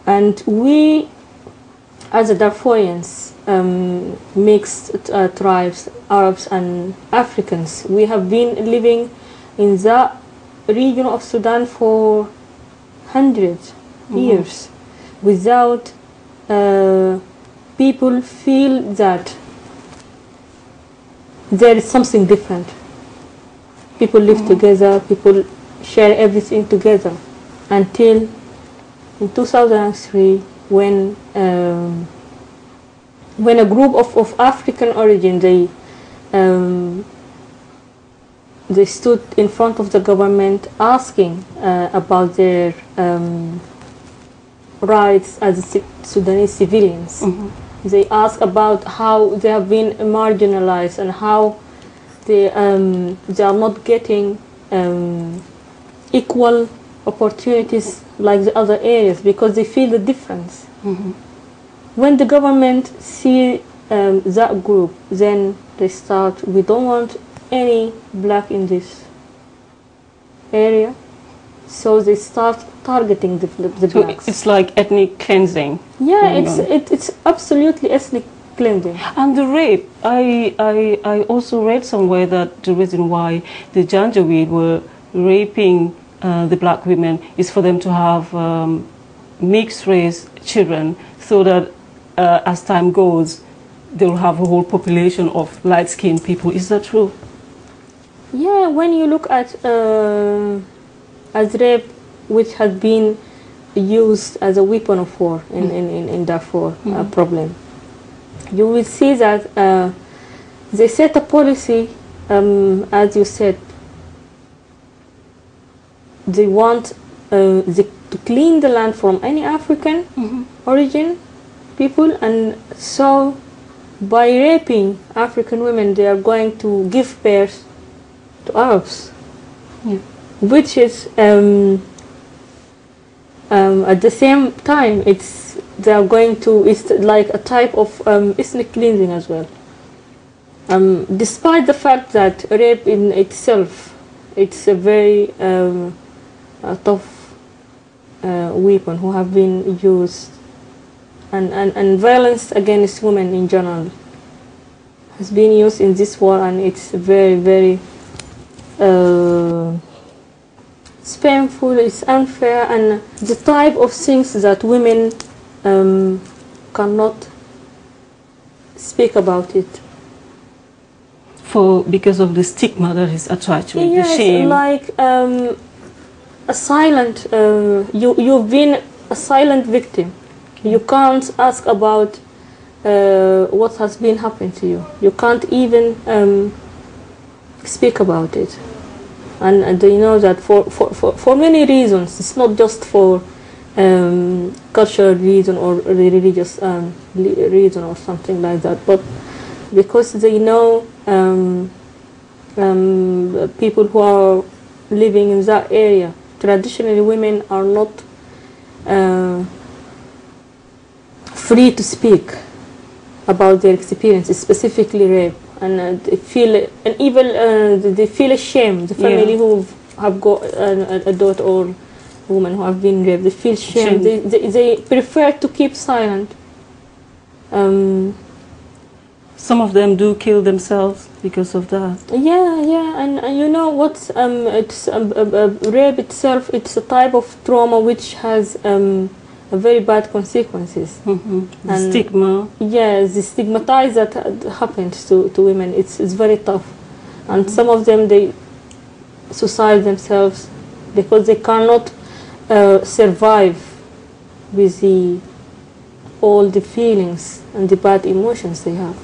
And we, as the Darfurians, mixed tribes, Arabs and Africans, we have been living in the region of Sudan for hundreds years without people feel that there is something different. People live together, people share everything together, until in 2003 when a group of African origin, they stood in front of the government asking about their rights as Sudanese civilians. They ask about how they have been marginalized and how they are not getting equal opportunities like the other areas, because they feel the difference. When the government see that group, then they start, we don't want any black in this area, so they start targeting the blacks. It's like ethnic cleansing. Yeah, it's absolutely ethnic cleansing. And the rape, I also read somewhere that the reason why the Janjaweed were raping the black women is for them to have mixed race children, so that as time goes, they'll have a whole population of light-skinned people. Is that true? Yeah, when you look at as rape, which has been used as a weapon of war in Darfur problem, you will see that they set a policy, as you said, they want to clean the land from any African origin people, and so by raping African women, they are going to give birth to Arabs, which is at the same time it's like a type of ethnic cleansing as well. Despite the fact that rape in itself, it's a very tough weapon who have been used, and violence against women in general has been used in this war, and it's very, very it's painful, it's unfair, and the type of things that women cannot speak about it. Because of the stigma that is attached with the shame. Like a silent, you've been a silent victim. You can't ask about what has been happening to you. You can't even speak about it. And you know that for many reasons, it's not just for cultural reason or religious reason or something like that, but because they know people who are living in that area, traditionally women are not free to speak about their experiences, specifically rape, and they feel they feel ashamed. The family who have got a daughter or woman who have been raped, they feel shame. They prefer to keep silent. Some of them do kill themselves because of that. Yeah, and you know what? It's rape itself. It's a type of trauma which has a very bad consequences. The stigma. Yes, the stigmatized that happens to women. It's very tough, and some of them they suicide themselves because they cannot survive with all the feelings and the bad emotions they have.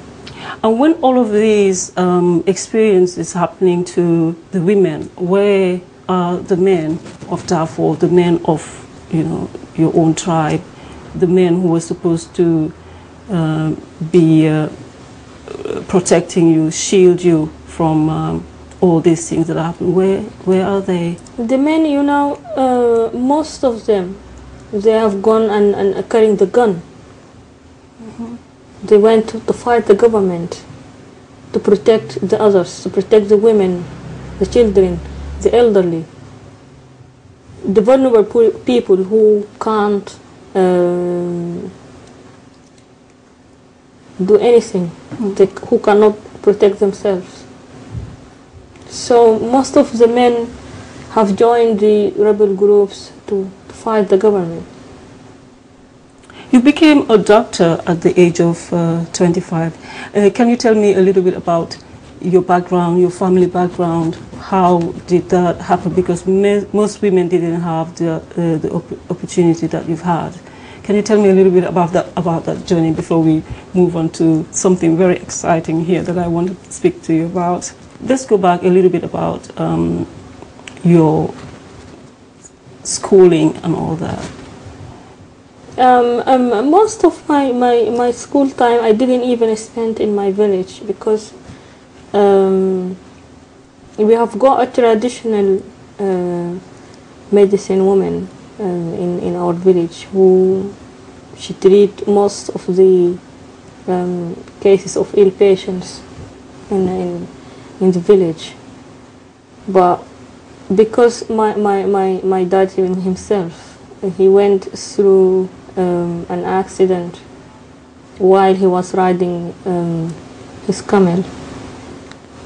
And when all of these experiences happening to the women, where are the men of Darfur, the men of your own tribe, the men who were supposed to be protecting you, shield you from all these things that happen? Where are they? The men, most of them, they have gone and carrying the gun. They went to fight the government, to protect the others, to protect the women, the children, the elderly, the vulnerable people who can't do anything, who cannot protect themselves. So most of the men have joined the rebel groups to fight the government. You became a doctor at the age of 25. Can you tell me a little bit about your background, your family background? How did that happen? Because most women didn't have the opportunity that you've had. Can you tell me a little bit about that journey before we move on to something very exciting here that I want to speak to you about? Let's go back a little bit about your schooling and all that. Most of my school time I didn't even spend in my village, because we have got a traditional medicine woman in our village who she treat most of the cases of ill patients in the village. But because my dad himself, he went through an accident while he was riding his camel,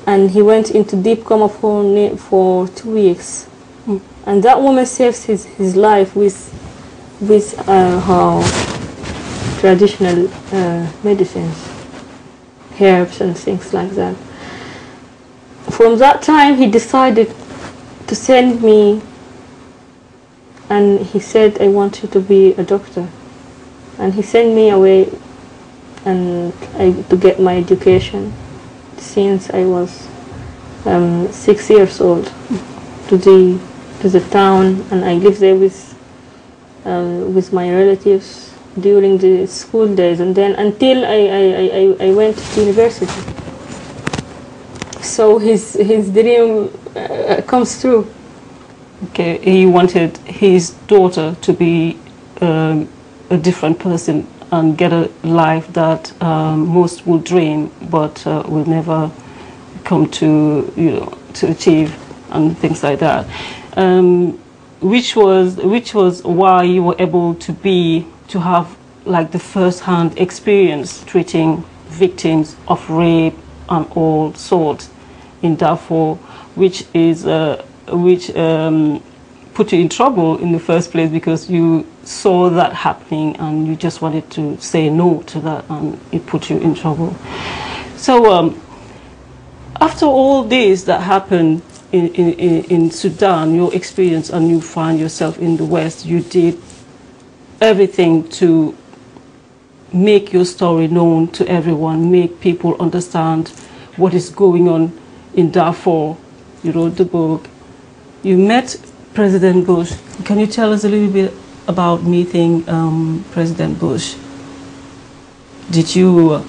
and he went into deep coma for 2 weeks. And that woman saved his life with her traditional medicines, herbs and things like that. From that time he decided to send me, and he said, I want you to be a doctor. And he sent me away to get my education since I was 6 years old, to the town, and I lived there with my relatives during the school days, and then until I went to university. So his dream comes true. Okay, he wanted his daughter to be a different person and get a life that most will dream, but will never come to to achieve, and things like that. Which was why you were able to have like the first-hand experience treating victims of rape and all sorts in Darfur, which put you in trouble in the first place, because you saw that happening and you just wanted to say no to that, and it put you in trouble. So after all this that happened in Sudan, your experience, and you find yourself in the West, you did everything to make your story known to everyone, make people understand what is going on in Darfur. You wrote the book. You met President Bush. Can you tell us a little bit about meeting President Bush? Did you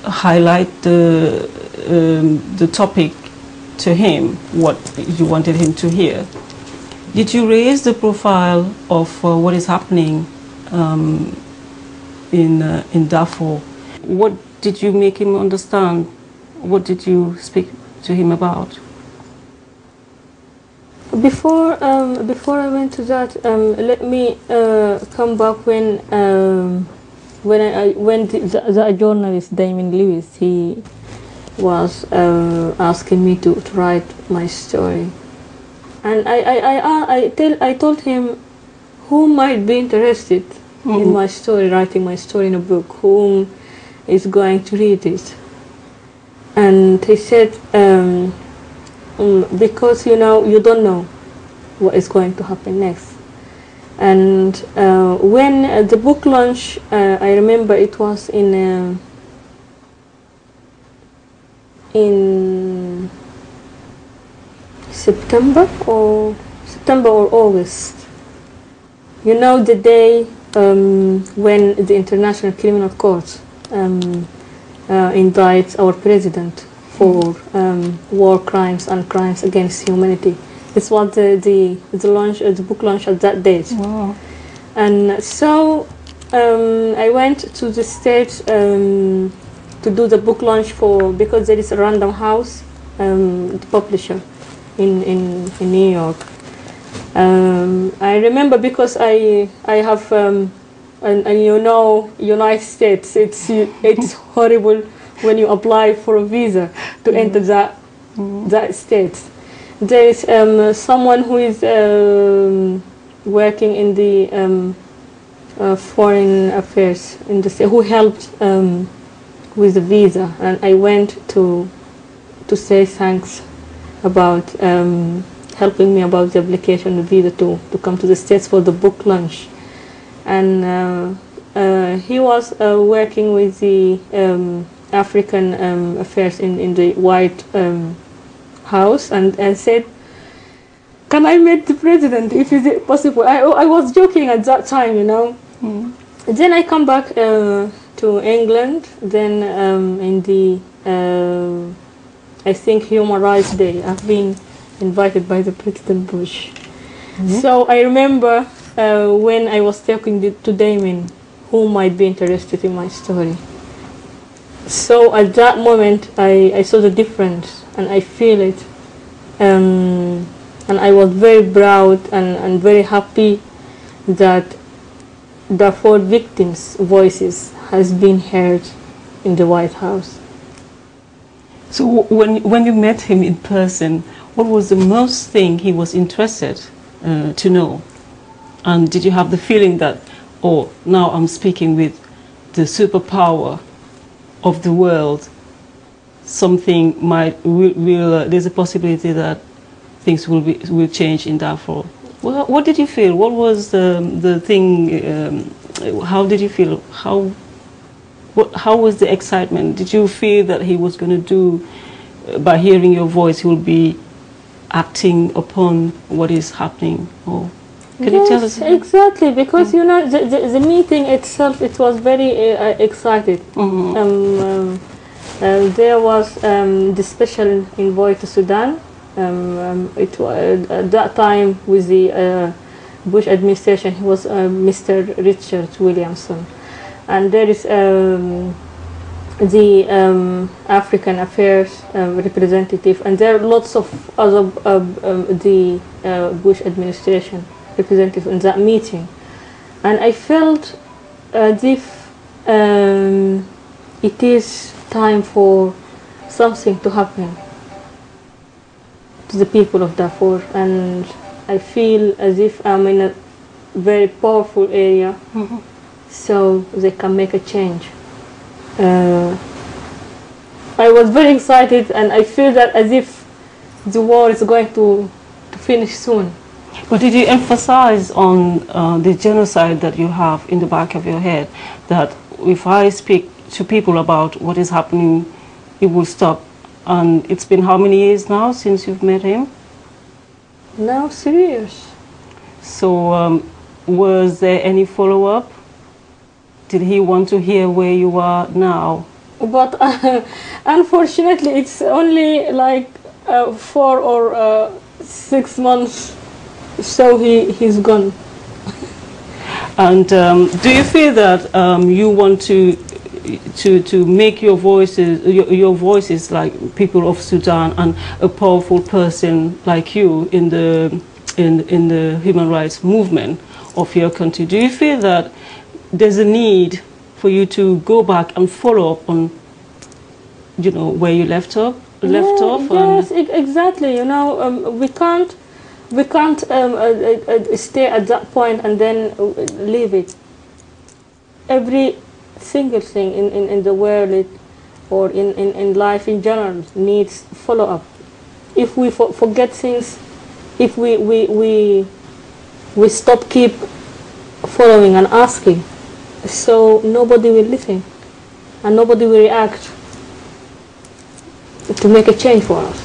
highlight the topic to him, what you wanted him to hear? Did you raise the profile of what is happening in Darfur? What did you make him understand? What did you speak to him about? Before I went to that, let me come back when the journalist Damon Lewis, he was asking me to write my story, and I told him who might be interested in my story, writing my story in a book, whom is going to read it. And he said, because you don't know what is going to happen next. And when the book launch, I remember it was in September or August. The day when the International Criminal Court indicts our president for war crimes and crimes against humanity. This was the book launch at that date. Wow. And so I went to the States to do the book launch because there is a Random House, the publisher in New York. I remember because I have and you know, United States, it's horrible when you apply for a visa to enter that state. There is someone who is working in the foreign affairs in the state, who helped with the visa, and I went to say thanks about helping me about the application of visa to come to the States for the book launch. And he was working with the African affairs in the White House, and said, "Can I meet the president if is it possible?" I was joking at that time, you know. Then I come back to England. Then in the I think Human Rights Day, I've been invited by the President Bush. So I remember when I was talking to Damien, who might be interested in my story. So at that moment, I saw the difference, and I feel it. And I was very proud and very happy that Darfur victims' voices has been heard in the White House. So when you met him in person, what was the most thing he was interested to know? And did you have the feeling that, oh, now I'm speaking with the superpower of the world, something there's a possibility that things will change in Darfur? Well, what did you feel? What was the thing? How did you feel? How was the excitement? Did you feel that he was going to do, by hearing your voice, he will be acting upon what is happening? Or can you tell us? Exactly, because you know the meeting itself, it was very excited. There was the special envoy to Sudan. It was at that time with the Bush administration. He was Mr. Richard Williamson, and there is the African Affairs representative, and there are lots of other the Bush administration representatives in that meeting, and I felt as if it is time for something to happen to the people of Darfur, and I feel as if I'm in a very powerful area, so they can make a change. I was very excited, and I feel that as if the war is going to finish soon. But did you emphasize on the genocide that you have in the back of your head, that if I speak to people about what is happening, it will stop? And it's been how many years now since you've met him? Now 3 years. So was there any follow-up? Did he want to hear where you are now? But unfortunately, it's only like 4 or 6 months, so he's gone. And do you feel that you want to make your voices like people of Sudan, and a powerful person like you in the human rights movement of your country? Do you feel that there's a need for you to go back and follow up on, you know, where you left off? Yes, exactly. You know, we can't stay at that point and then leave it. Every single thing in the world or in life in general needs follow-up. If we forget things, if we stop keep following and asking, so nobody will listen and nobody will react to make a change for us.